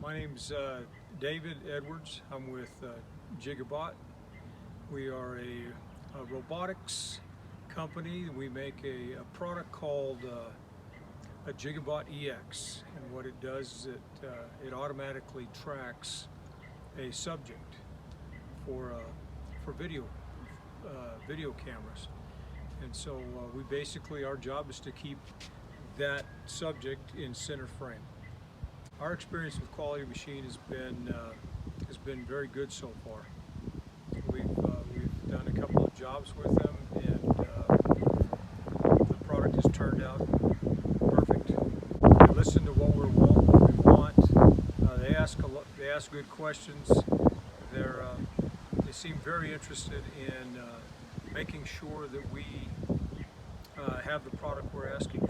My name's David Edwards. I'm with Gigabot. We are a robotics company. We make a product called a Gigabot EX, and what it does is it automatically tracks a subject for video cameras. And so we basically, our job is to keep that subject in center frame. Our experience with Quality Machine has been very good so far. We've done a couple of jobs with them, and the product has turned out perfect. They listen to what we want. They ask good questions. They seem very interested in making sure that we have the product we're asking